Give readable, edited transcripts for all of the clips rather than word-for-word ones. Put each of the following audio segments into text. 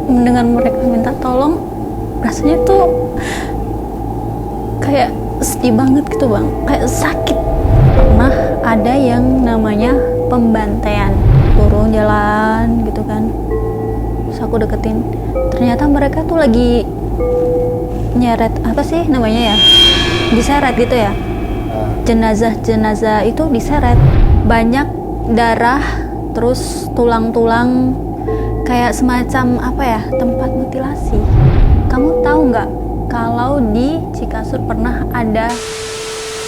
mendengar mereka minta tolong, rasanya tuh kayak sedih banget gitu bang, kayak sakit. Pernah ada yang namanya pembantaian, turun jalan gitu kan, terus aku deketin, ternyata mereka tuh lagi nyeret, apa sih namanya ya, diseret gitu ya, jenazah itu diseret, banyak darah, terus tulang-tulang, kayak semacam apa ya, tempat mutilasi. Kamu tahu nggak kalau di Cikasur pernah ada.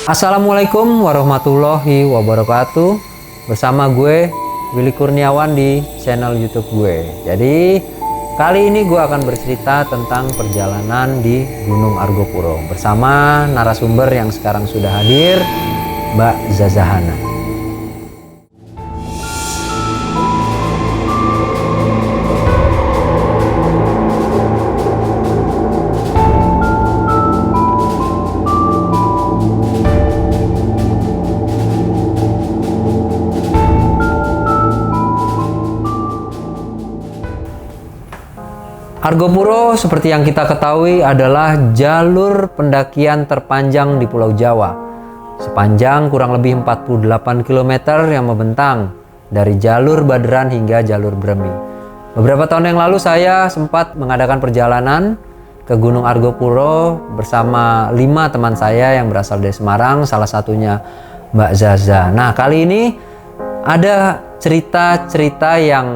Assalamualaikum warahmatullahi wabarakatuh. Bersama gue Willy Kurniawan di channel YouTube gue. Jadi kali ini gue akan bercerita tentang perjalanan di Gunung Argopuro bersama narasumber yang sekarang sudah hadir, Mbak Zazahana. Argopuro seperti yang kita ketahui adalah jalur pendakian terpanjang di Pulau Jawa. Sepanjang kurang lebih 48 km yang membentang dari jalur Baderan hingga jalur Bremi. Beberapa tahun yang lalu saya sempat mengadakan perjalanan ke Gunung Argopuro bersama 5 teman saya yang berasal dari Semarang, salah satunya Mbak Zaza. Nah, kali ini ada cerita-cerita yang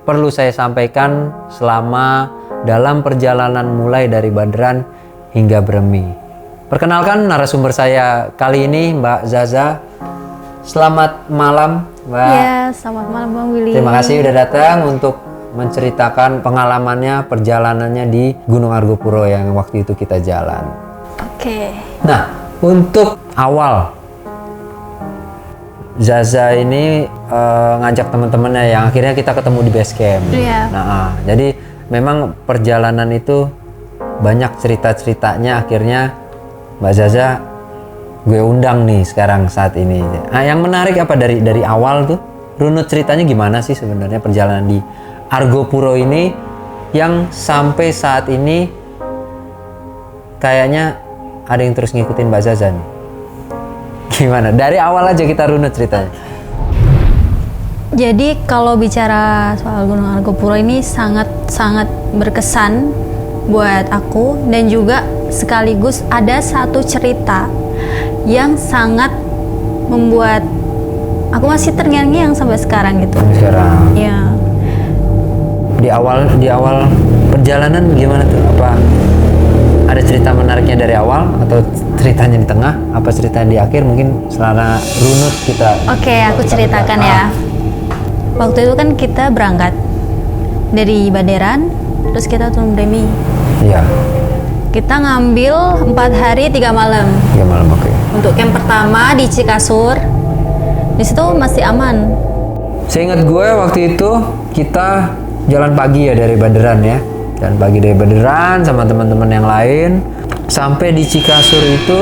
perlu saya sampaikan selama dalam perjalanan mulai dari Baderan hingga Bremi. Perkenalkan narasumber saya kali ini, Mbak Zaza. Selamat malam, Mbak. Ya, selamat malam Bang Willy. Terima kasih udah datang untuk menceritakan pengalamannya, perjalanannya di Gunung Argopuro yang waktu itu kita jalan. Oke. Nah, untuk awal Zaza ini ngajak teman-temannya yang akhirnya kita ketemu di base camp. Iya. Nah, jadi memang perjalanan itu banyak cerita-ceritanya. Akhirnya Mbak Zaza gue undang nih sekarang saat ini. Nah, yang menarik apa dari awal tuh? Runut ceritanya gimana sih sebenarnya perjalanan di Argopuro ini yang sampai saat ini kayaknya ada yang terus ngikutin Mbak Zaza nih. Gimana? Dari awal aja kita runut ceritanya. Jadi kalau bicara soal Gunung Argopuro ini sangat berkesan buat aku, dan juga sekaligus ada satu cerita yang sangat membuat aku masih terngiang-ngiang sampai sekarang gitu. Sekarang. Ya. Di awal perjalanan gimana tuh? Apa ada cerita menariknya dari awal atau ceritanya di tengah? Apa ceritanya di akhir? Mungkin selama runut kita. Oke, aku ceritakan ya. Waktu itu kan kita berangkat dari Baderan, terus kita turun Bremi. Iya. Kita ngambil 4 hari 3 malam. 3 malam, oke. Untuk camp pertama di Cikasur, di situ masih aman. Seingat gue waktu itu kita jalan pagi ya dari Baderan ya. Dan pagi dari Baderan sama teman-teman yang lain sampai di Cikasur itu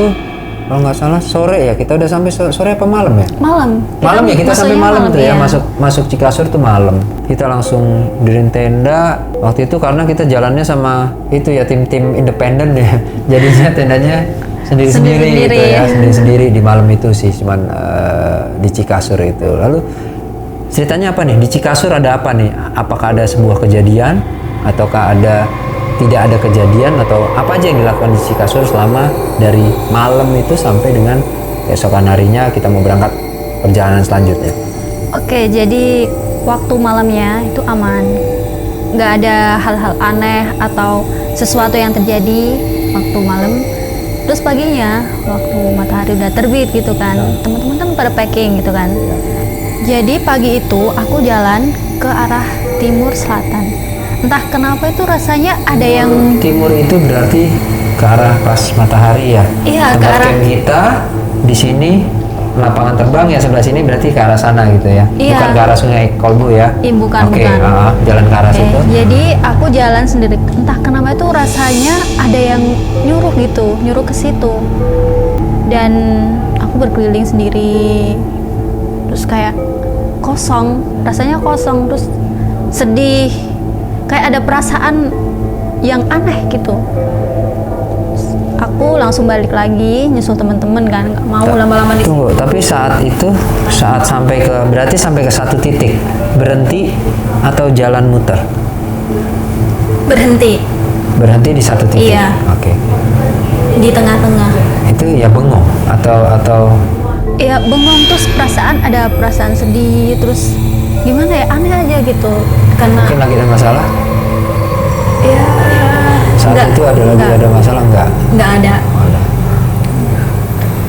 kalau nggak salah sore ya, kita udah sampai sore apa malam ya? Malam Ya kita sampai malam tuh ya, ya. masuk Cikasur tuh malam. Kita langsung diriin tenda waktu itu karena kita jalannya sama itu ya tim-tim independen ya. Jadinya tendanya sendiri-sendiri gitu ya, sendiri-sendiri di malam itu sih, cuman di Cikasur itu. Lalu ceritanya apa nih? Di Cikasur ada apa nih? Apakah ada sebuah kejadian ataukah tidak ada kejadian, atau apa aja yang dilakukan di Cikasur selama dari malam itu sampai dengan keesokan harinya kita mau berangkat perjalanan selanjutnya? Oke, jadi waktu malamnya itu aman, nggak ada hal-hal aneh atau sesuatu yang terjadi waktu malam. Terus paginya waktu matahari udah terbit gitu kan, teman-teman kan pada packing gitu kan. Jadi pagi itu aku jalan ke arah timur selatan. Entah kenapa itu rasanya ada yang timur itu berarti ke arah pas matahari ya. Iya, tempat ke arah camp kita di sini lapangan terbang ya, sebelah sini berarti ke arah sana gitu ya. Iya. Bukan ke arah Sungai Kolbu ya. bukan. Jalan ke arah situ. Jadi aku jalan sendiri. Entah kenapa itu rasanya ada yang nyuruh ke situ. Dan aku berkeliling sendiri. Terus kayak kosong, rasanya kosong, terus sedih. kayak ada perasaan yang aneh gitu. Aku langsung balik lagi nyusul teman-teman kan, nggak mau lama-lama di Tunggu, tapi saat itu saat sampai ke berarti sampai ke satu titik berhenti atau jalan muter? berhenti Berhenti di satu titik. Iya. Oke. di tengah-tengah. Itu ya bengong atau Ya bengong, terus ada perasaan sedih, terus gimana ya, aneh aja gitu karena mungkin lagi ada masalah? ya Saat nggak- itu ada lagi nggak- ada masalah nggak? nggak ada. Oh, ada.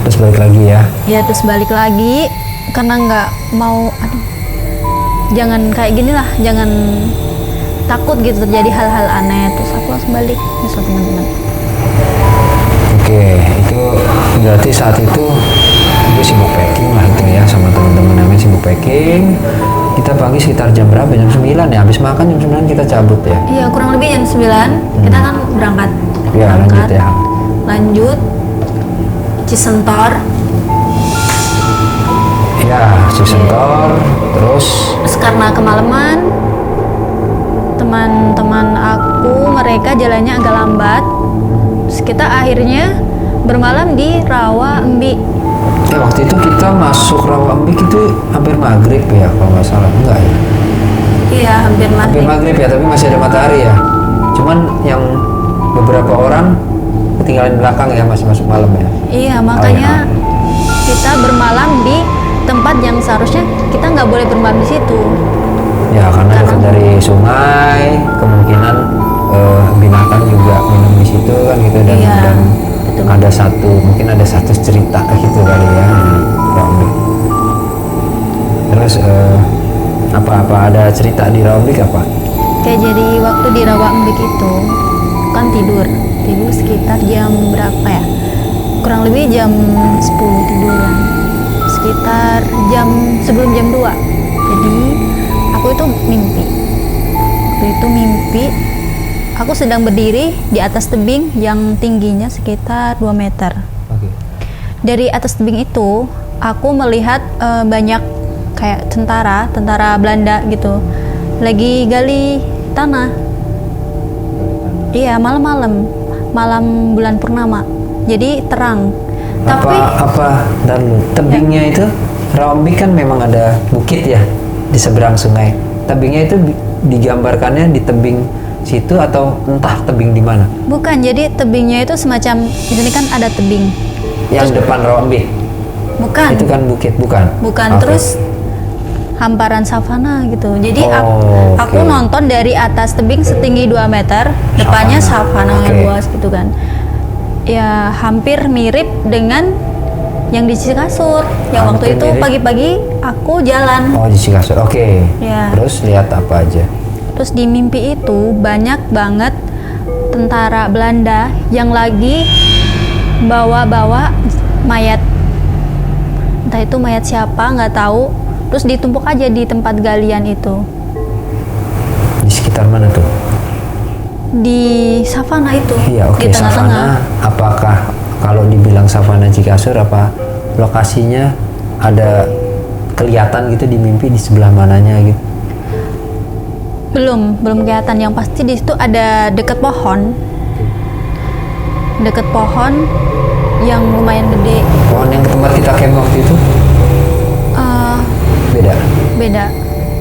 Terus balik lagi ya. Ya terus balik lagi karena nggak mau, aduh jangan kayak gini lah, jangan takut gitu terjadi hal-hal aneh, terus aku langsung balik nyusul teman-teman. Oke, itu berarti saat itu gue sibuk packing lah itu ya sama teman-teman namanya sibuk packing. Kita pagi sekitar jam berapa? Jam 9 ya. Habis makan jam 9 kita cabut ya. Iya kurang lebih jam 9 kita kan berangkat. Ya, lanjut ya. Lanjut Cisentor. Ya, Cisentor. Terus Terus karena kemalaman, teman-teman aku mereka jalannya agak lambat. Terus kita akhirnya bermalam di Rawa Embi. ya waktu itu kita masuk Rawambik itu hampir maghrib ya kalau nggak salah. Enggak ya? Iya hampir Hampir maghrib. maghrib ya, tapi masih ada matahari ya. Cuman yang beberapa orang ketinggalan belakang ya, masih masuk malam ya. Iya makanya kita bermalam di tempat yang seharusnya kita nggak boleh bermalam di situ. Ya karena dekat dari sungai, kemungkinan binatang juga minum di situ kan gitu, dan Iya, dan betul. mungkin ada satu cerita gitu kali ya di Rawambik. Terus apa ada cerita di Rawambik apa? Kayak jadi waktu di Rawa Embik itu kan tidur sekitar jam berapa ya, kurang lebih jam 10 tiduran, sekitar sebelum jam 2. Jadi aku itu mimpi, aku sedang berdiri di atas tebing yang tingginya sekitar 2 meter. Oke. Dari atas tebing itu aku melihat banyak kayak tentara Belanda gitu lagi gali tanah. Iya, malam bulan purnama, jadi terang. Tapi Dan tebingnya itu Rawambik kan memang ada bukit ya di seberang sungai. Tebingnya itu digambarkannya di tebing situ atau entah tebing di mana? bukan, jadi tebingnya itu semacam di sini kan ada tebing. Yang depan Rawambik Bukan. itu kan bukit bukan? Bukan, Oke. terus hamparan savana gitu. Jadi Oh, aku oke. nonton dari atas tebing setinggi 2 meter, depannya savana Oke. luas gitu kan. Ya hampir mirip dengan yang di Cikasur. Yang waktu Hampir itu mirip. pagi-pagi aku jalan. Oh, di Cikasur. Oke. Ya. Terus lihat apa aja? Terus di mimpi itu banyak banget tentara Belanda yang lagi bawa-bawa mayat. Entah itu mayat siapa, nggak tahu. Terus ditumpuk aja di tempat galian itu. Di sekitar mana tuh? Di savana itu, Iya, oke. di tengah-tengah. Savana, apakah kalau dibilang savana Cikasur, apa lokasinya ada kelihatan gitu di mimpi di sebelah mananya gitu? Belum kelihatan. Yang pasti di situ ada deket pohon yang lumayan gede. Pohon yang tempat kita camp waktu itu beda.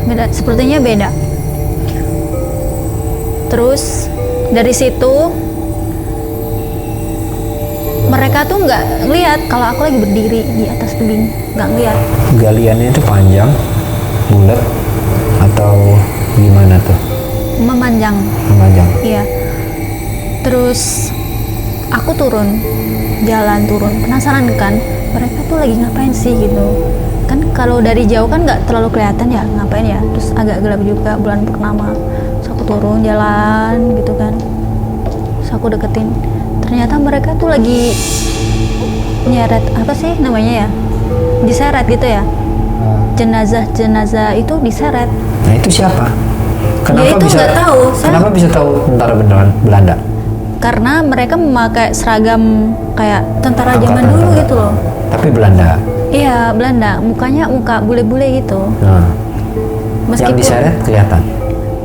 Beda, sepertinya beda. Terus dari situ mereka tuh nggak ngeliat kalau aku lagi berdiri di atas tebing, nggak ngeliat. Galiannya itu panjang, bulat, atau gimana tuh? Memanjang. Memanjang. Iya. Terus aku jalan turun, penasaran kan, mereka tuh lagi ngapain sih gitu. Kan kalau dari jauh kan nggak terlalu kelihatan ya ngapain ya. Terus agak gelap juga, bulan purnama. Terus aku turun jalan gitu kan. Terus aku deketin. Ternyata mereka tuh lagi nyeret, apa sih namanya ya? Diseret gitu ya. Jenazah itu diseret. Nah itu siapa? Ya, itu nggak tahu. Kenapa bisa tahu tentara beneran Belanda? Karena mereka memakai seragam kayak tentara zaman Angkatan dulu tentara. gitu loh. Tapi Belanda. Iya, Belanda. Mukanya muka bule-bule gitu. Nah, yang Meskipun diseret kelihatan.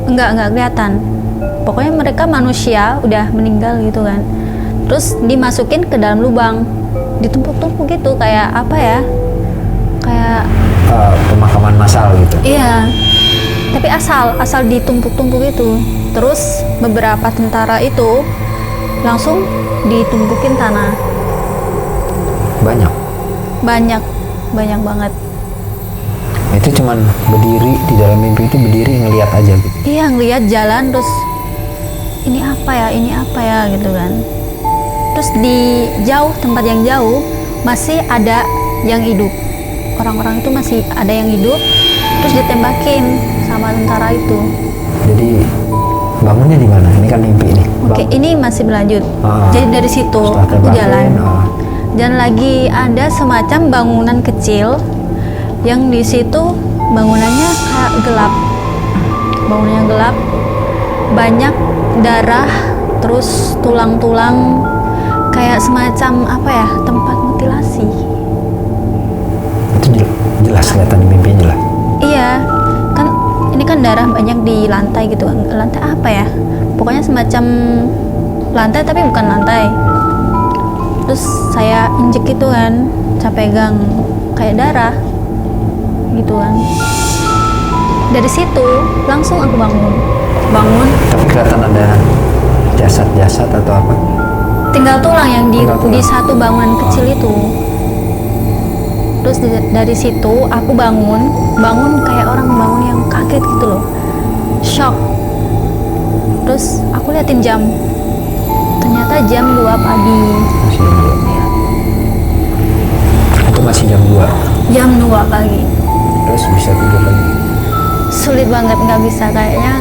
enggak kelihatan. pokoknya mereka manusia udah meninggal gitu kan, terus dimasukin ke dalam lubang, ditumpuk-tumpuk gitu, kayak apa ya, kayak Pemakaman massal gitu. iya, tapi asal ditumpuk-tumpuk itu. Terus beberapa tentara itu langsung ditumpukin tanah. Banyak. Banyak banget. Itu cuman berdiri di dalam mimpi, itu berdiri ngelihat aja gitu. Iya, ngelihat jalan, terus ini apa ya gitu kan. Terus di tempat yang jauh masih ada yang hidup. Orang-orang itu masih ada yang hidup, terus ditembakin sama tentara itu. Jadi bangunnya di mana? Ini kan mimpi nih. Oke, ini masih berlanjut. Ah. Jadi dari situ Setelah aku terbangun, jalan. Dan lagi ada semacam bangunan kecil yang di situ bangunannya kayak gelap. Bangunannya gelap, banyak darah, terus tulang-tulang, kayak semacam apa ya, tempat mutilasi. Itu jelas kelihatan di mimpi, jelas. Iya, kan ini kan darah banyak di lantai gitu. Lantai apa ya? Pokoknya semacam lantai tapi bukan lantai. Terus saya injek gitu kan, saya pegang kayak darah gitu kan. Dari situ langsung aku bangun. Tapi kelihatan ada jasad-jasad atau apa? Tinggal tulang yang Tinggal tulang. di satu bangunan kecil itu. Terus dari situ aku bangun kayak orang bangun yang kaget gitu loh, shock. Terus aku liatin jam, ternyata jam 2 pagi. Masih jam 2. Ya, Itu masih jam 2. jam 2 pagi. Terus bisa tidur lagi. Sulit banget, nggak bisa, kayaknya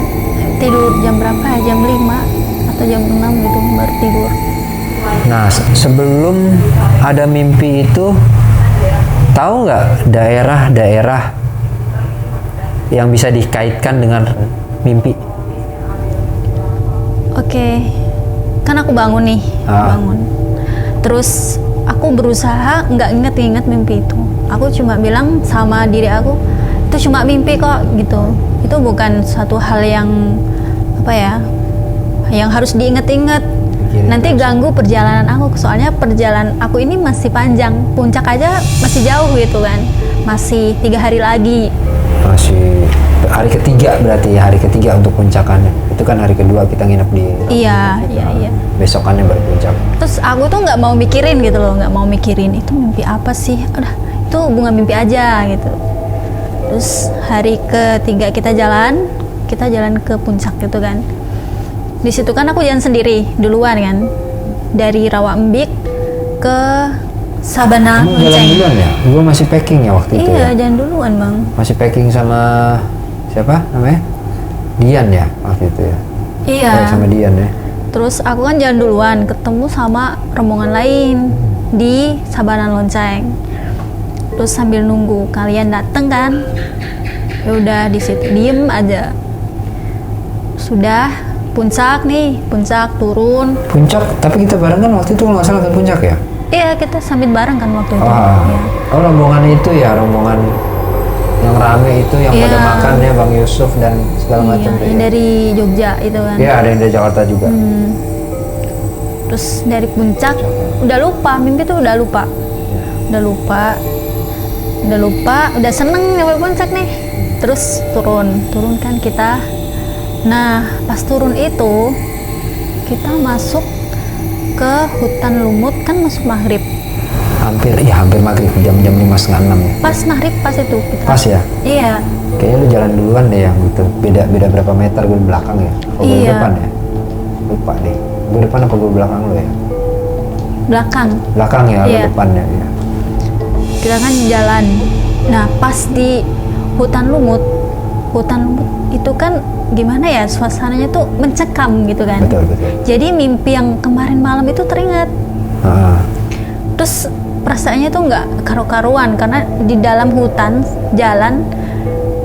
tidur jam berapa ya, jam 5 atau jam 6 gitu baru tidur. Nah, sebelum ada mimpi itu, tahu nggak daerah-daerah yang bisa dikaitkan dengan mimpi? Oke, kan aku bangun nih, bangun. Terus aku berusaha nggak inget mimpi itu. Aku cuma bilang sama diri aku, itu cuma mimpi kok gitu. Itu bukan suatu hal yang apa ya, yang harus diinget-inget. Nanti ganggu perjalanan aku, soalnya perjalanan aku ini masih panjang. Puncak aja masih jauh gitu kan, masih 3 hari lagi. Masih hari ketiga berarti ya, hari ketiga untuk puncakannya. Itu kan hari kedua kita nginep di. Iya. Besokannya baru puncak. Terus aku tuh nggak mau mikirin gitu loh, nggak mau mikirin itu mimpi apa sih, udah itu bunga mimpi aja gitu. Terus hari ketiga kita jalan ke puncak gitu kan. Di situ kan aku jalan sendiri duluan kan, dari Rawambik ke Sabana Kamu jalan Lonceng. duluan ya? Gue masih packing ya waktu itu Iya, ya? jalan duluan bang. Masih packing sama siapa namanya? Dian ya waktu itu ya? Iya. Sama Dian ya? Terus aku kan jalan duluan, ketemu sama rombongan lain di Sabana Lonceng. Terus sambil nunggu kalian dateng kan, ya udah di situ diem aja. Sudah puncak turun. Puncak, tapi kita bareng kan waktu itu kalau nggak salah ke puncak ya? Iya, kita sambil bareng kan waktu itu. Ah. Ya. Oh, rombongan itu ya, rombongan yang rame itu yang pada Iya. makan ya, Bang Yusuf dan segala macam Iya, tuh yang ya. dari Jogja itu kan. Iya, ada yang dari Jakarta juga. Terus dari puncak udah lupa, mimpi tuh udah lupa. Udah seneng nyampe puncak nih. Terus turun kan kita. Nah, pas turun itu kita masuk ke hutan lumut, kan masuk maghrib. Hampir maghrib, jam 5:30, 6 ya. Pas maghrib pas itu kita. Pas ya? Iya. Kayaknya lu jalan duluan deh yang gitu. Beda berapa meter gue di belakang ya? Oh, gue Iya. depan ya? Lupa deh. Gue depan apa gue belakang lu ya? Belakang. Belakang ya, lu Iya. depan ya. Iya. Kita kan jalan. Nah, pas di hutan lumut itu kan gimana ya, suasananya tuh mencekam gitu kan. Betul. Jadi mimpi yang kemarin malam itu teringat. Ah, Terus perasaannya tuh nggak karu-karuan, karena di dalam hutan jalan,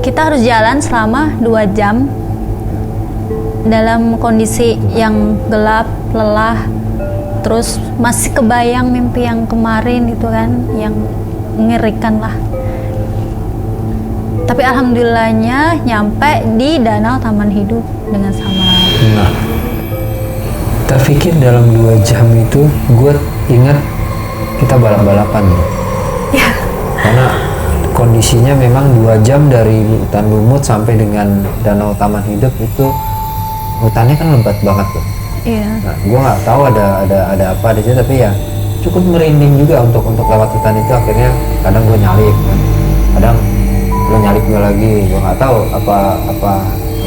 kita harus jalan selama 2 jam dalam kondisi yang gelap, lelah. Terus masih kebayang mimpi yang kemarin itu kan, yang mengerikan lah. Tapi alhamdulillahnya nyampe di danau Taman Hidup dengan selamat. Nah, terpikir dalam 2 jam itu, gue ingat kita balap-balapan. Ya. Karena kondisinya memang 2 jam dari hutan lumut sampai dengan danau Taman Hidup itu hutannya kan lebat banget tuh. Iya. Nah, gue nggak tahu ada apa di situ, tapi ya cukup merinding juga untuk lewat hutan itu. Akhirnya kadang gue nyalip kan, kadang lo nyalip gue lagi. Gue nggak tahu apa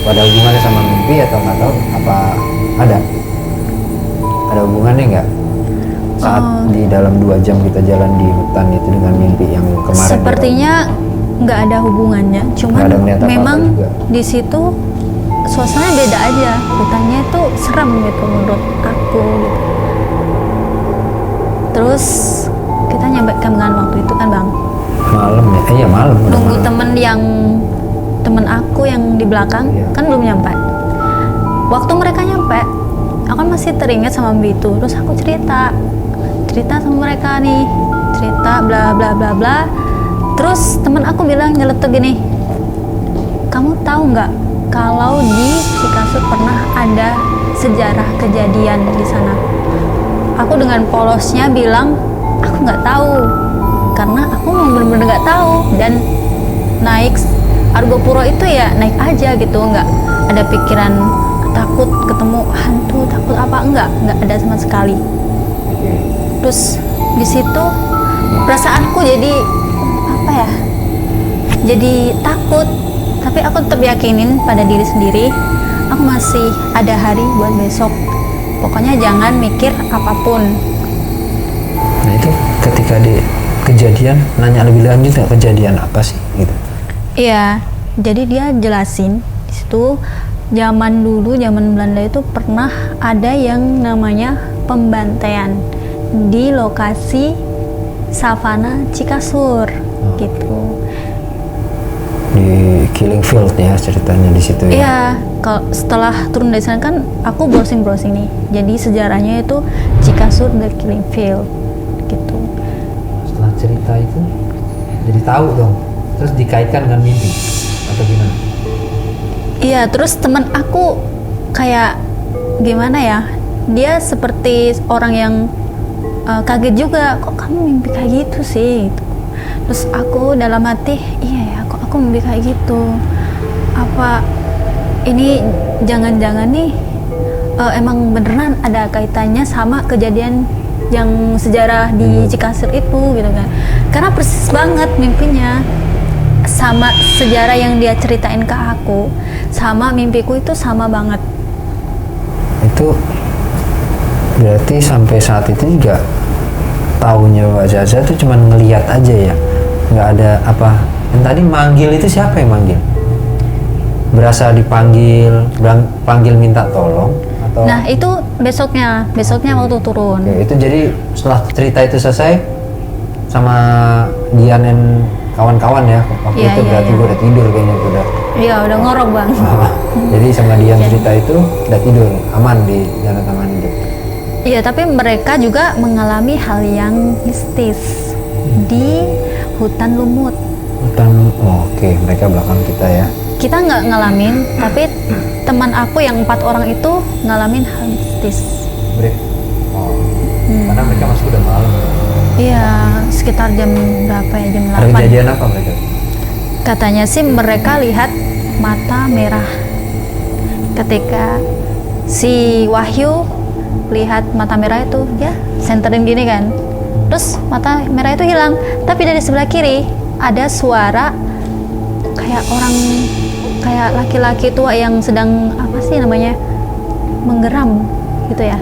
ada hubungannya sama mimpi atau nggak tahu apa ada hubungannya nggak saat di dalam 2 jam kita jalan di hutan itu dengan mimpi yang kemarin. Sepertinya nggak ada hubungannya, cuman Nggak ada niat apa-apa memang juga. di situ suasananya beda aja. Hutannya itu serem gitu menurut aku gitu. Terus kita nyampe Kembangan waktu itu kan bang, Malam ya, iya malam. udah nunggu malam. temen aku yang di belakang Iya. kan belum nyampe. Waktu mereka nyampe, aku kan masih teringat sama Bitu. Terus aku cerita sama mereka nih, cerita bla bla bla bla. Terus teman aku bilang nyeletuk gini, kamu tahu nggak kalau di Cikasur pernah ada sejarah kejadian di sana? Aku dengan polosnya bilang aku nggak tahu, karena aku mau bener-bener nggak tahu. Dan naik Argopuro itu ya naik aja gitu, nggak ada pikiran takut ketemu hantu, takut apa, nggak ada sama sekali. Terus di situ perasaanku jadi apa ya, jadi takut, tapi aku tetap yakinin pada diri sendiri aku masih ada hari buat besok, pokoknya jangan mikir apapun. Nah itu ketika di kejadian nanya lebih lanjut nggak kejadian apa sih gitu? Iya, jadi dia jelasin di situ zaman dulu, zaman Belanda itu pernah ada yang namanya pembantaian di lokasi savana Cikasur gitu. Di Killing Field ya ceritanya di situ ya. Iya, kalau setelah turun dari sana kan aku browsing nih. Jadi sejarahnya itu Cikasur the Killing Field gitu. Setelah cerita itu jadi tahu dong. Terus dikaitkan dengan mimpi atau gimana? Iya, terus teman aku kayak gimana ya? Dia seperti orang yang kaget juga, kok kamu mimpi kayak gitu sih? Gitu. Terus aku dalam hati, iya ya, kok aku mimpi kayak gitu? Apa ini jangan-jangan nih emang beneran ada kaitannya sama kejadian yang sejarah di Cikasur itu gitu kan? Karena persis banget mimpinya sama sejarah yang dia ceritain ke aku, sama mimpiku itu sama banget. Itu berarti sampai saat itu juga taunya Mbak Zaza tuh cuma ngelihat aja ya, nggak ada apa. Yang tadi manggil itu siapa yang manggil? Berasa dipanggil, panggil minta tolong atau? Nah itu besoknya waktu turun. Oke, itu jadi setelah cerita itu selesai sama Gian dan kawan-kawan ya waktu Iya, itu iya, berarti iya. gue udah tidur kayaknya tuh udah. Iya udah ngorok bang. Jadi sama Dian cerita itu udah tidur aman di Danau Taman Hidup. Iya, tapi mereka juga mengalami hal yang mistis di hutan lumut. Oke, mereka belakang kita ya. Kita nggak ngalamin, tapi teman aku yang 4 orang itu ngalamin hal mistis. Break. Karena mereka masih udah malam. Iya, sekitar jam berapa ya, jam Ada 8. kejadian apa mereka? Katanya sih mereka lihat mata merah. Ketika si Wahyu lihat mata merah itu, dia senterin gini kan. Terus mata merah itu hilang, tapi dari sebelah kiri ada suara kayak orang, kayak laki-laki tua yang sedang apa sih namanya, menggeram gitu ya.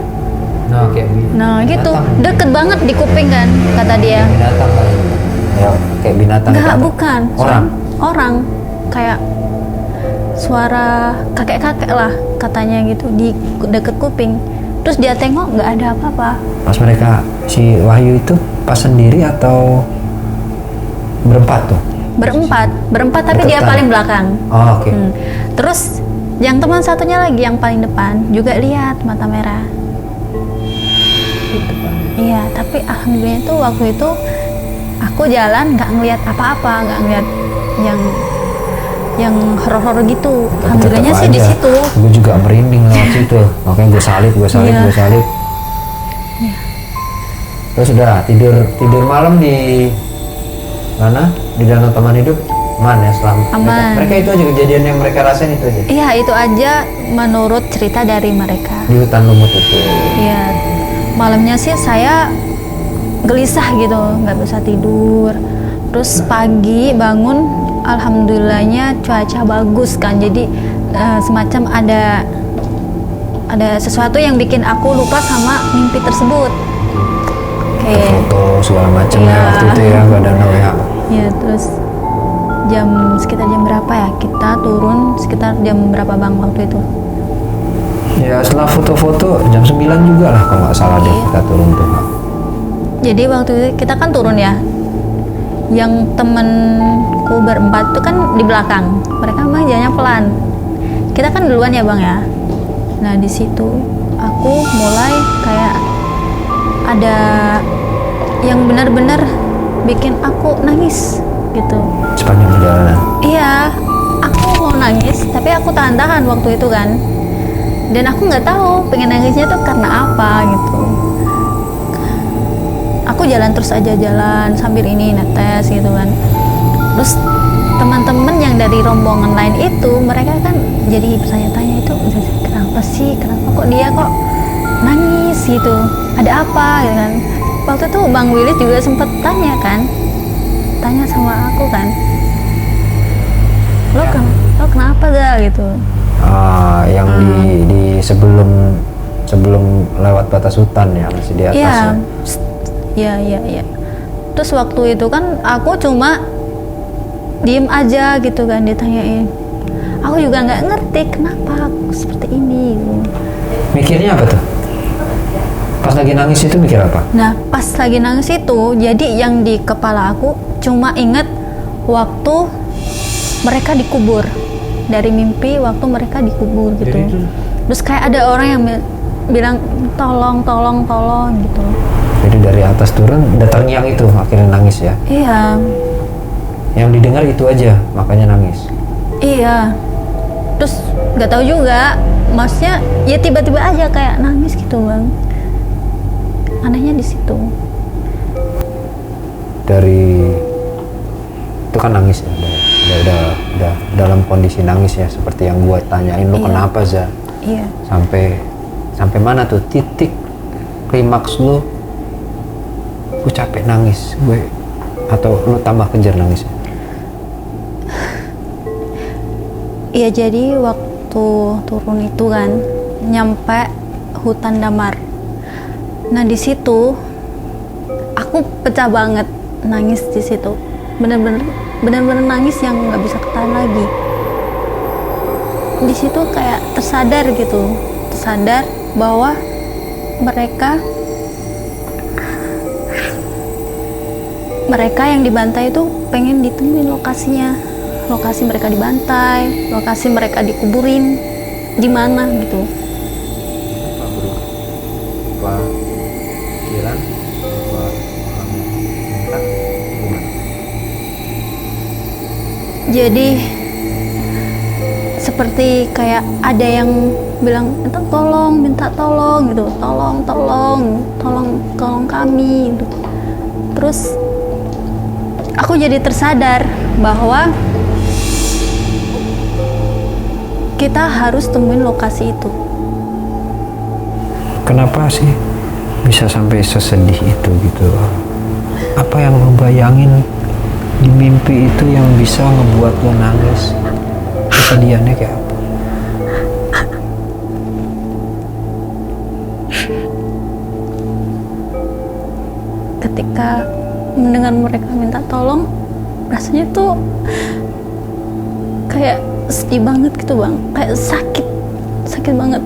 Nah, kayak Nah gitu, binatang. deket banget di kuping kan, kata dia. Binatang kali. Ya, kayak binatang. Enggak, itu apa? bukan. Orang kayak suara kakek-kakek lah katanya gitu di deket kuping. Terus dia tengok nggak ada apa-apa. Pas mereka si Wahyu itu pas sendiri atau berempat tuh? Berempat tapi dia Deketan. paling belakang. Oh, oke. Terus yang teman satunya lagi yang paling depan juga lihat mata merah. Iya, tapi alhamdulillah itu waktu itu aku jalan nggak ngelihat apa-apa, nggak ngelihat yang yang horor-horor gitu. Tapi Alhamdulillahnya tetep sih di aja, situ. gue juga merinding lewat situ, makanya gue salib Iya. gue salib. Iya. Terus udah tidur malam di mana, di Danau Teman Hidup aman ya, selama Aman. mereka itu aja kejadian yang mereka rasain itu aja Iya, itu aja menurut cerita dari mereka. di hutan lumut itu. Iya, malamnya sih saya gelisah gitu, nggak bisa tidur. Terus pagi bangun, alhamdulillahnya cuaca bagus kan. Jadi semacam ada sesuatu yang bikin aku lupa sama mimpi tersebut. Oke. Foto segala macam ya Iya. waktu itu ya, nggak ada ya. Ya, terus sekitar jam berapa ya? Kita turun sekitar jam berapa Bang waktu itu? Ya setelah foto-foto jam 9 juga lah kalau nggak salah deh Iya. kita turun tuh. Jadi waktu itu kita kan turun ya. Yang temenku berempat itu kan di belakang. Mereka mah jalannya pelan. Kita kan duluan ya Bang ya. Nah di situ aku mulai kayak ada yang benar-benar bikin aku nangis gitu. Sepanjang perjalanan. Iya, aku mau nangis, tapi aku tahan-tahan waktu itu kan. Dan aku nggak tahu pengen nangisnya tuh karena apa gitu. Aku jalan terus aja jalan sambil ini netes gitu kan. Terus teman-teman yang dari rombongan lain itu mereka kan jadi bertanya-tanya itu kenapa sih, kenapa kok dia kok nangis gitu, ada apa gitu kan. Waktu itu Bang Willy juga sempet tanya sama aku kan, lo kenapa dah gitu. Yang di sebelum lewat batas hutan ya, masih di atas ya. Iya. Terus waktu itu kan aku cuma diem aja gitu kan, ditanyain. Aku juga nggak ngerti kenapa aku seperti ini gitu. Mikirnya apa tuh? Pas lagi nangis itu mikir apa? Nah pas lagi nangis itu, jadi yang di kepala aku cuma inget waktu mereka dikubur. Dari mimpi waktu mereka dikubur gitu. Terus kayak ada orang yang bilang tolong gitu. Jadi dari atas turun datang yang itu akhirnya nangis ya. Iya. Yang didengar itu aja makanya nangis. Iya. Terus nggak tahu juga, maksudnya ya tiba-tiba aja kayak nangis gitu Bang. Anehnya di situ. Dari itu kan nangis ya, udah dalam kondisi nangis ya, seperti yang gue tanyain lu Iya. kenapa Za? Iya. Sampai mana tuh titik klimaks lu? Gue capek nangis, atau lu tambah kejar nangis? Iya, jadi waktu turun itu kan nyampe hutan damar. Nah di situ aku pecah banget nangis di situ. Bener-bener nangis yang nggak bisa ketahan lagi. Di situ kayak tersadar bahwa mereka yang dibantai itu pengen ditemuin lokasinya, lokasi mereka dibantai, lokasi mereka dikuburin di mana gitu. Jadi seperti kayak ada yang bilang minta tolong gitu, tolong kami gitu. Terus aku jadi tersadar bahwa kita harus temuin lokasi itu. Kenapa sih bisa sampai sesedih itu gitu? Apa yang lo bayangin di mimpi itu yang bisa ngebuat lo nangis? Kesedihannya kayak apa? Ketika mendengar mereka minta tolong, rasanya tuh kayak sedih banget gitu Bang, kayak sakit banget.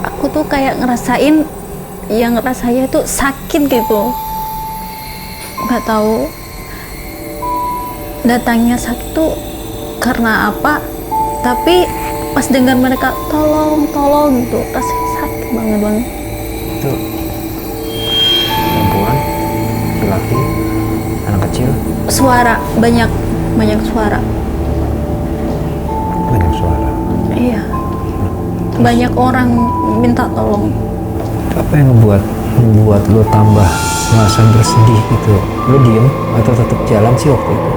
Aku tuh kayak ngerasain yang rasanya tuh sakit gitu, nggak tahu datangnya sakit tuh karena apa, tapi pas dengar mereka tolong tolong gitu rasanya sakit banget. Itu perempuan, laki, anak kecil, Suara banyak suara. banyak suara. Iya, banyak orang minta tolong. Apa yang membuat lo tambah merasa bersedih gitu? Lo diem atau tetap jalan sih waktu itu?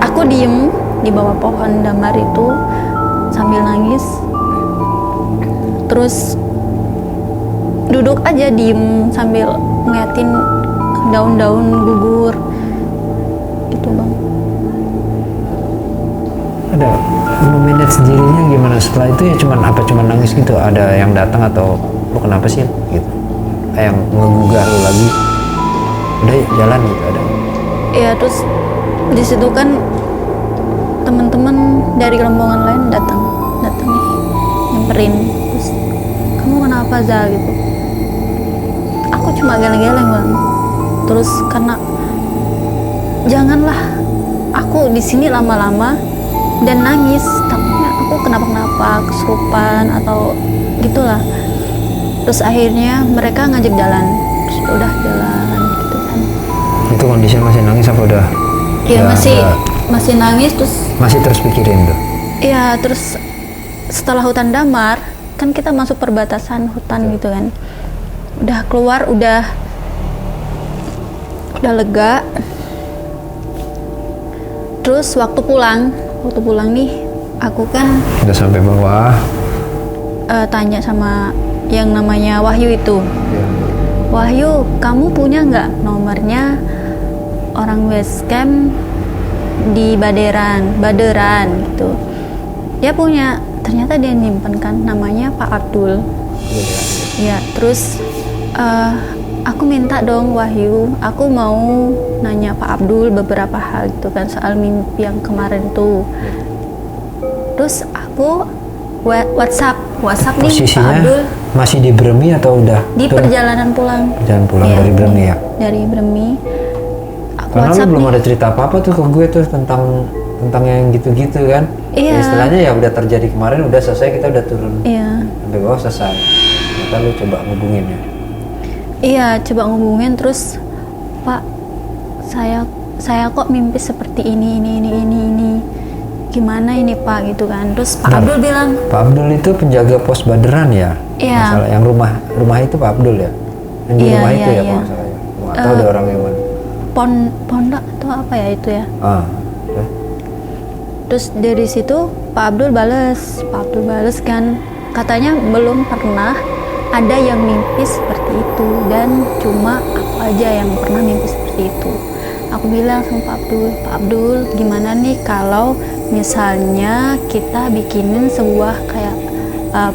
Aku diem di bawah pohon damar itu sambil nangis, terus duduk aja diem sambil ngeliatin daun-daun gugur gitu bang. Ada memanage sendirinya gimana setelah itu ya? Cuman nangis gitu? Ada yang datang atau lo kenapa sih gitu? Yang ngegugah lo lagi? Udah yuk, jalan gitu ada? Ya terus di situ kan teman-teman dari rombongan lain datang nih nyamperin, terus kamu kenapa Zal gitu. Aku cuma geleng-geleng bang. Terus karena janganlah aku di sini lama-lama dan nangis, takutnya aku kenapa-kenapa, kesurupan atau gitulah. Terus akhirnya mereka ngajak jalan, terus udah jalan gitu kan. Itu kondisinya masih nangis apa udah? Iya Ya, masih nangis terus. masih terus pikirin tuh? Iya, terus setelah hutan damar kan kita masuk perbatasan hutan gitu kan. Udah keluar, udah lega. Terus waktu pulang nih aku kan Udah sampai bawah. tanya sama yang namanya Wahyu itu. Ya. Wahyu, kamu punya nggak nomornya orang base camp di Baderan gitu. Dia punya, ternyata dia nyimpen kan, namanya Pak Abdul. Ya, terus aku minta dong Wahyu, aku mau nanya Pak Abdul beberapa hal gitu kan soal mimpi yang kemarin tuh. Terus aku WhatsApp nih Pak Posisinya Abdul masih di Bremi atau udah? di perjalanan pulang. Jalan pulang Iya, dari Bremi ya? Dari Bremi. Aku Karena lu WhatsApp belum nih. ada cerita apa-apa tuh ke gue tuh tentang yang gitu-gitu kan? Iya. Ya, istilahnya ya udah terjadi kemarin, udah selesai, kita udah turun Iya. sampai bawah selesai. Ternyata lu coba ngubungin ya? Iya, coba ngubungin terus, Pak, saya kok mimpi seperti ini. Gimana ini Pak gitu kan. Terus Pak Bentar. Abdul bilang, Pak Abdul itu penjaga pos Baderan ya? Iya. Masalah yang rumah itu Pak Abdul ya? Yang di Iya, rumah itu iya, ya iya. kalau nggak salah ya? Atau ada orang yang mana? pondok atau apa ya itu ya. Ya. Terus dari situ Pak Abdul bales kan, katanya belum pernah ada yang mimpi seperti itu dan cuma aku aja yang pernah mimpi seperti itu. Aku bilang sama Pak Abdul, gimana nih kalau misalnya kita bikinin sebuah kayak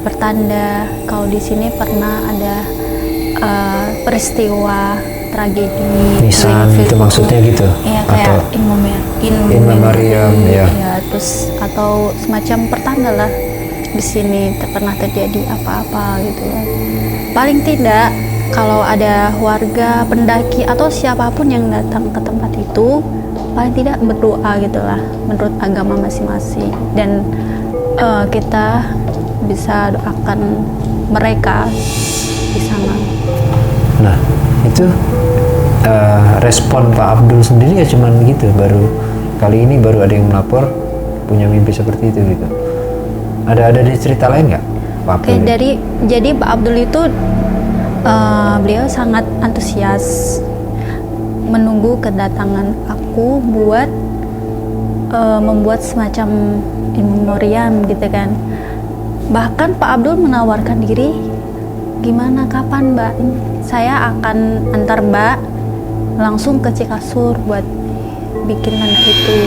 pertanda kalau di sini pernah ada peristiwa tragedi Nisan itu maksudnya gitu? Iya, Atau kayak in memoriam, ya. ya, terus atau semacam pertanda lah di sini pernah terjadi apa-apa gitu kan. Paling tidak kalau ada warga, pendaki atau siapapun yang datang ke tempat itu, paling tidak berdoa gitulah menurut agama masing-masing, dan kita bisa doakan mereka di sana. Nah, itu respon Pak Abdul sendiri ya cuman gitu, kali ini baru ada yang melapor punya mimpi seperti itu gitu. Ada cerita lain nggak Pak Abdul? Jadi Pak Abdul itu beliau sangat antusias menunggu kedatangan aku buat membuat semacam in memoriam gitu kan. Bahkan Pak Abdul menawarkan diri, gimana, kapan Mbak, saya akan antar Mbak langsung ke Cikasur buat bikin tanda itu.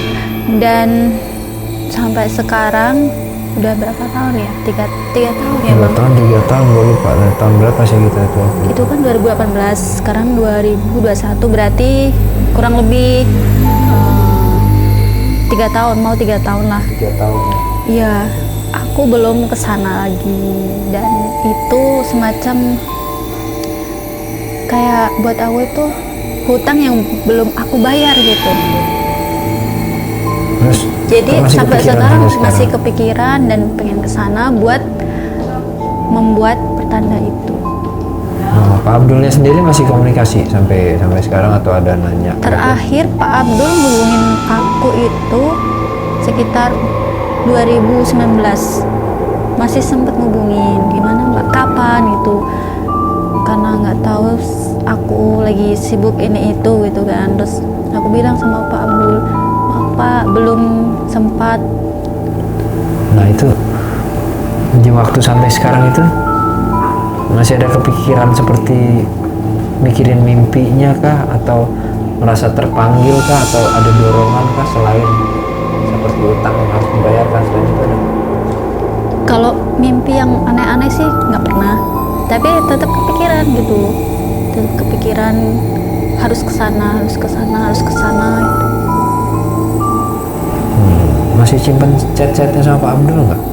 Dan sampai sekarang udah berapa tahun ya? Tiga tahun ya Bang? 3 tahun gue lupa tahun berapa sih gitu Itu kan 2018, sekarang 2021, berarti kurang lebih 3 tahun, mau 3 tahun lah. 3 tahun ya. Iya, aku belum kesana lagi, dan itu semacam kayak buat aku itu hutang yang belum aku bayar gitu. Terus Jadi Masih sampai kepikiran sekarang sampai sekarang? masih kepikiran dan pengen ke sana buat membuat pertanda itu. Pak Abdulnya sendiri masih komunikasi sampai sekarang atau ada nanya? Terakhir Pak Abdul hubungin aku itu sekitar 2019. Masih sempet ngubungin, gimana Mbak, kapan gitu. Karena nggak tahu aku lagi sibuk ini itu gitu kan. Terus aku bilang sama Pak Abdul, maaf Pak, belum sempat. Nah itu di waktu sampai sekarang itu masih ada kepikiran seperti mikirin mimpinya kah, atau merasa terpanggil kah, atau ada dorongan kah selain seperti utang yang harus dibayarkan, selain itu ada? Kalau mimpi yang aneh-aneh sih nggak pernah, tapi tetap kepikiran gitu, tetap kepikiran harus ke sana, harus ke sana, harus ke sana gitu. Masih simpen chat-chatnya sama Pak Abdul nggak?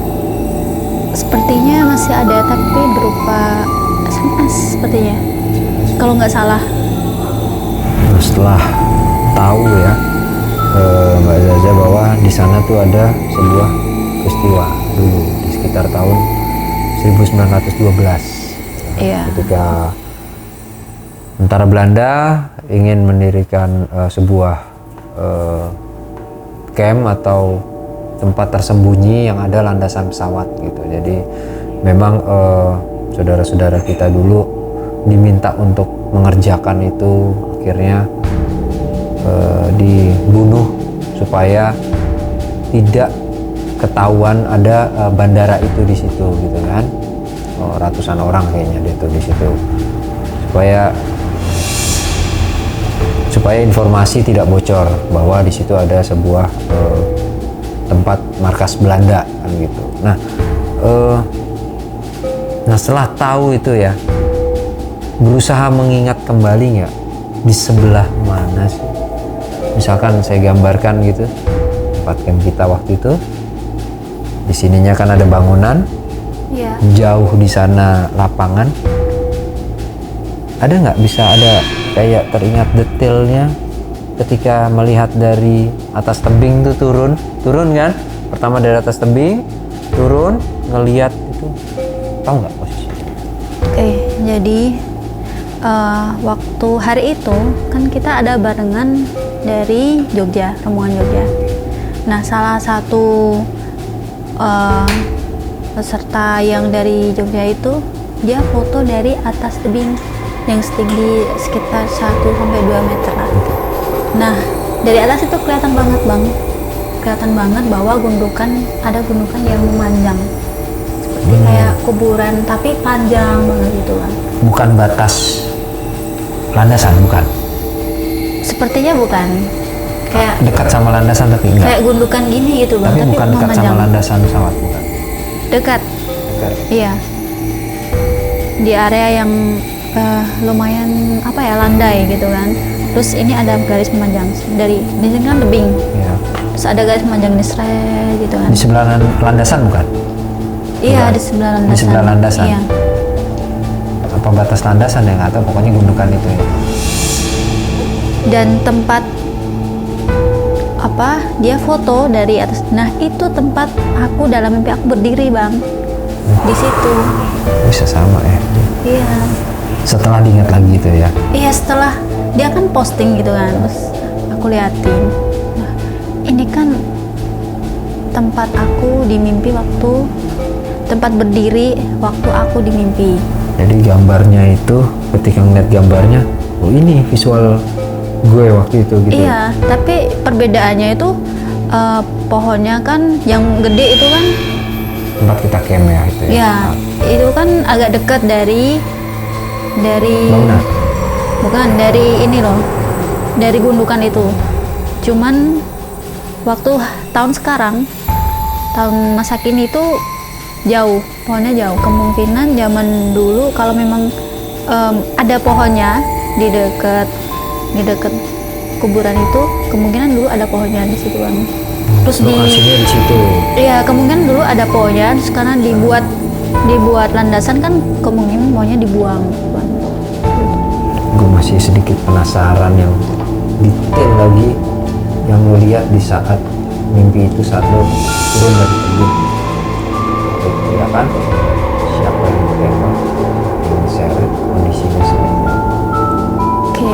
Sepertinya masih ada, tapi berupa SMS sepertinya, kalau nggak salah. Nah, setelah tahu ya Mbak Zaza bahwa di sana tuh ada sebuah peristiwa dulu di sekitar tahun 1912 Iya. ketika tentara Belanda ingin mendirikan sebuah camp atau tempat tersembunyi yang ada landasan pesawat gitu. Jadi memang saudara-saudara kita dulu diminta untuk mengerjakan itu, akhirnya dibunuh supaya tidak ketahuan ada bandara itu di situ gitu kan. Ratusan orang kayaknya itu di situ, supaya informasi tidak bocor bahwa di situ ada sebuah tempat markas Belanda kan gitu. Nah setelah tahu itu ya, berusaha mengingat kembali nggak di sebelah mana sih, misalkan saya gambarkan gitu tempat camp kita waktu itu, di sininya kan ada bangunan, Iya. jauh di sana lapangan. Ada nggak bisa ada kayak teringat detailnya ketika melihat dari atas tebing tuh turun kan, pertama dari atas tebing turun ngelihat itu, tahu nggak posisi? Oke, jadi waktu hari itu kan kita ada barengan dari Jogja, rombongan Jogja. Nah, salah satu peserta yang dari Jogja itu dia foto dari atas tebing yang setinggi sekitar 1-2 meter lah. Nah, dari atas itu kelihatan banget bahwa ada gundukan yang memanjang seperti kayak kuburan tapi panjang banget gitu kan. Bukan batas landasan, bukan? Sepertinya bukan, kayak Dekat sama landasan tapi enggak. kayak gundukan gini gitu bang, Tapi bukan dekat memanjang. sama landasan pesawat, bukan? Dekat, Dekat. iya, di area yang lumayan landai gitu kan. Terus ini ada garis memanjang dari di sini kan tebing, Ya. terus ada garis memanjang di seret gitu kan. Di sebelah landasan bukan? Iya, bukan. di sebelah landasan. Di sebelah landasan. Iya. Apa batas landasan ya, nggak tahu, pokoknya gundukan itu ya. Dan tempat dia foto dari atas. Nah, itu tempat aku dalam mimpi aku berdiri bang, di situ. Bisa sama ya. Iya. Setelah diingat lagi itu ya. Iya, setelah dia kan posting gitu kan, terus aku liatin. Nah, ini kan tempat aku di mimpi tempat berdiri waktu aku di mimpi. Jadi gambarnya itu ketika ngeliat gambarnya, oh ini visual gue waktu itu gitu. Iya, tapi perbedaannya itu pohonnya kan yang gede itu kan. Tempat kita camp ya itu ya. Ya, itu kan agak dekat dari Bangunan. bukan dari ini loh, dari gundukan itu. Cuman waktu tahun sekarang, tahun masa kini itu jauh, pohonnya jauh. Kemungkinan zaman dulu kalau memang ada pohonnya di dekat kuburan itu, kemungkinan dulu ada pohonnya di situ bang. Terus Lokasinya di situ. iya, kemungkinan dulu ada pohonnya, terus karena dibuat landasan kan, kemungkinan pohonnya dibuang. Gue masih sedikit penasaran yang detail lagi yang lo lihat di saat mimpi itu saat lo turun dari tebing. Ya kan? Siapa yang ditembak, yang diseret, kondisinya seperti apa? Oke,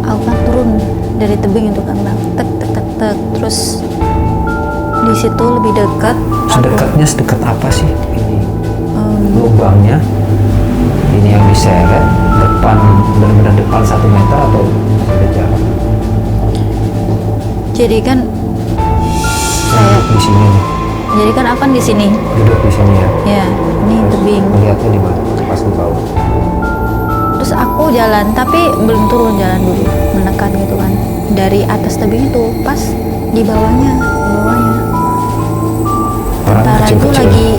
aku kan turun dari tebing itu kan bang, tek tek tek tek, terus di situ lebih dekat. Sedekat apa sih ini lubangnya? Ini yang diseret depan, benar-benar depan 1 meter atau masih ada jarak? Jadi kan Saya di sini nih, Jadi kan aku kan di sini. duduk di sini ya. Ya, ini Terus tebing. melihatnya di mana? Pas di bawah. Terus aku jalan, tapi belum turun, jalan dulu, menekan gitu kan. Dari atas tebing itu, pas di bawahnya. Orang Tentara itu kecil-kecil.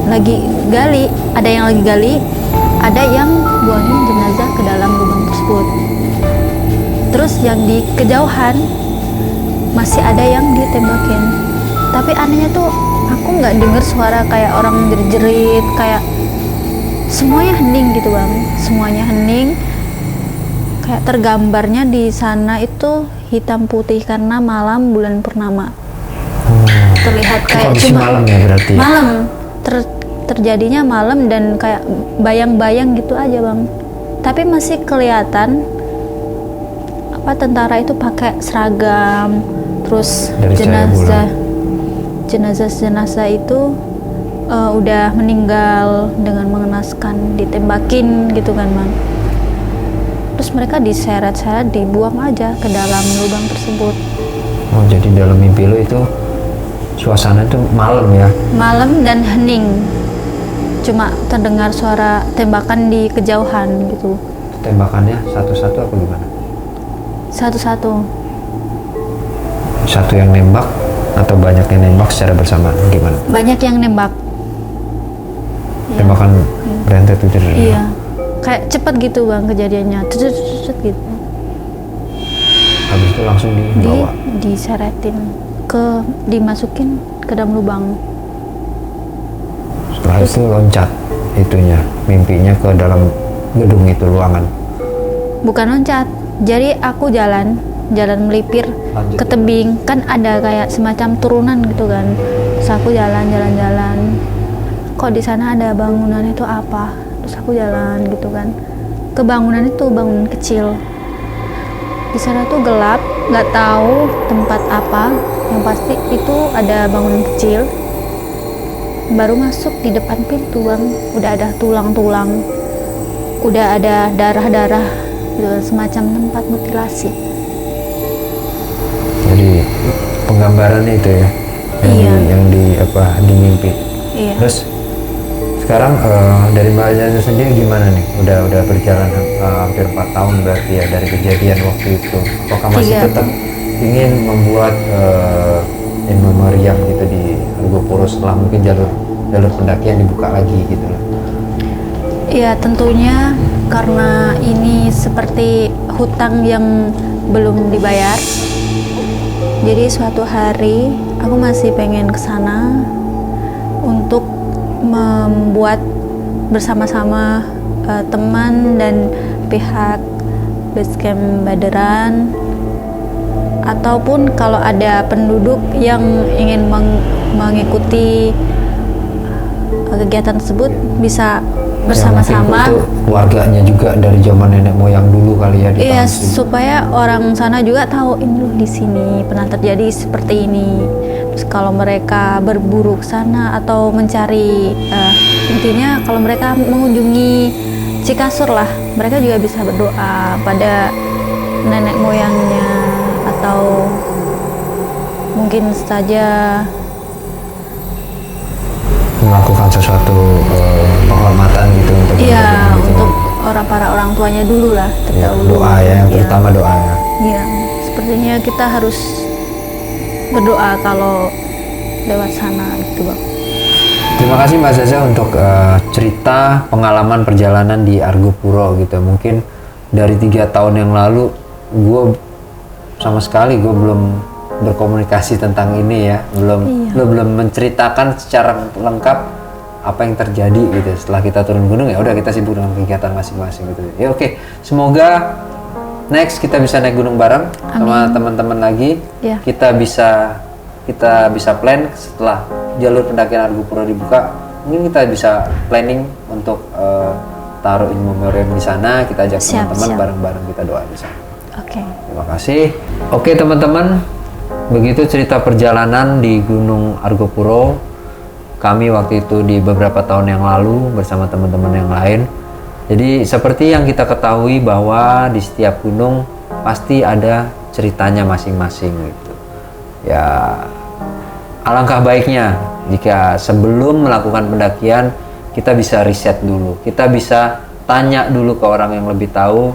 lagi gali, ada yang lagi gali, ada yang buangin jenazah ke dalam lubang tersebut. Terus yang di kejauhan masih ada yang ditembakin. Tapi anehnya tuh aku nggak dengar suara kayak orang jerit-jerit, kayak semuanya hening gitu bang, semuanya hening. Kayak tergambarnya di sana itu hitam putih karena malam bulan purnama. Terlihat kayak Kondisi malam ya berarti ya? malam terjadinya malam dan kayak bayang-bayang gitu aja bang. Tapi masih kelihatan apa tentara itu pakai seragam, terus Dari cahaya jenazah itu udah meninggal dengan mengenaskan, ditembakin gitu kan bang. Terus mereka diseret-seret, dibuang aja ke dalam lubang tersebut. Oh, jadi dalam mimpi lo itu suasana itu malam ya? Malam dan hening, cuma terdengar suara tembakan di kejauhan gitu. Tembakannya satu-satu apa gimana? Satu-satu. Satu yang nembak atau banyak yang nembak secara bersamaan gimana? Banyak yang nembak. Tembakan berentet itu dari Iya, kayak cepat gitu bang kejadiannya, cut gitu. habis itu langsung dibawa. Diseretin dimasukin ke dalam lubang. Setelah itu loncat itunya, mimpinya ke dalam gedung itu, ruangan. Bukan loncat, jadi aku jalan melipir Lanjut. ke tebing, kan ada kayak semacam turunan gitu kan. Terus aku jalan, kok di sana ada bangunan itu apa? Terus aku jalan gitu kan, ke bangunan itu, bangunan kecil. Di sana tuh gelap, nggak tahu tempat apa, yang pasti itu ada bangunan kecil. Baru masuk di depan pintu bang, udah ada tulang-tulang, udah ada darah-darah gitu, semacam tempat mutilasi. Jadi penggambarannya itu ya, yang di mimpi. Iya. Terus sekarang dari Mbak Zaza sendiri gimana nih? Udah berjalan hampir 4 tahun berarti ya dari kejadian waktu itu. Apakah masih 3. tetap ingin membuat in memoriam gitu di Argopuro setelah mungkin jalur pendakian dibuka lagi gitu loh? Iya tentunya, karena ini seperti hutang yang belum dibayar. Jadi suatu hari aku masih pengen ke sana untuk membuat bersama-sama teman dan pihak Basecamp Baderan, ataupun kalau ada penduduk yang ingin mengikuti kegiatan tersebut bisa bersama-sama. Ya, itu keluarganya juga dari zaman nenek moyang dulu kali ya. Iya, supaya orang sana juga tahu ini loh, di sini pernah terjadi seperti ini. Terus kalau mereka berburu ke sana atau mencari, intinya kalau mereka mengunjungi Cikasur lah, mereka juga bisa berdoa pada nenek moyangnya, atau mungkin saja melakukan sesuatu penghormatan gitu untuk iya, gitu. untuk para orang tuanya dulu lah, Ya, terdahulu. doa ya, yang terutama doa ya. Iya, sepertinya kita harus berdoa kalau lewat sana gitu bang. Terima kasih Mbak Zaza untuk cerita pengalaman perjalanan di Argopuro gitu. Mungkin dari 3 tahun yang lalu gue sama sekali belum berkomunikasi tentang ini ya, belum menceritakan secara lengkap apa yang terjadi gitu. Setelah kita turun gunung ya udah kita sibuk dengan kegiatan masing-masing gitu. Ya oke. Semoga next kita bisa naik gunung bareng sama teman-teman lagi. Ya. Kita bisa plan setelah jalur pendakian Argopuro dibuka, mungkin kita bisa planning untuk taruh in memoriam di sana. Kita ajak teman-teman bareng-bareng kita doa di sana. Oke. Terima kasih. Oke teman-teman, begitu cerita perjalanan di Gunung Argopuro kami waktu itu di beberapa tahun yang lalu bersama teman-teman yang lain. Jadi seperti yang kita ketahui bahwa di setiap gunung pasti ada ceritanya masing-masing gitu. Ya, alangkah baiknya jika sebelum melakukan pendakian kita bisa riset dulu, kita bisa tanya dulu ke orang yang lebih tahu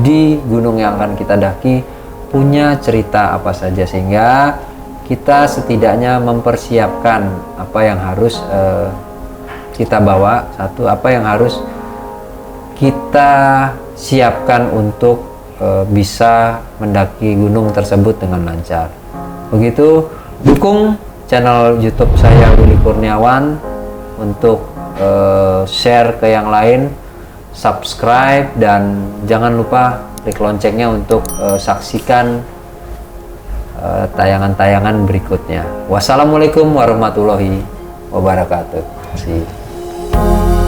di gunung yang akan kita daki punya cerita apa saja, sehingga kita setidaknya mempersiapkan apa yang harus kita bawa, apa yang harus kita siapkan untuk bisa mendaki gunung tersebut dengan lancar. Begitu, dukung channel YouTube saya Willy Kurniawan untuk share ke yang lain, subscribe, dan jangan lupa klik loncengnya untuk saksikan tayangan-tayangan berikutnya. Wassalamualaikum warahmatullahi wabarakatuh. See you.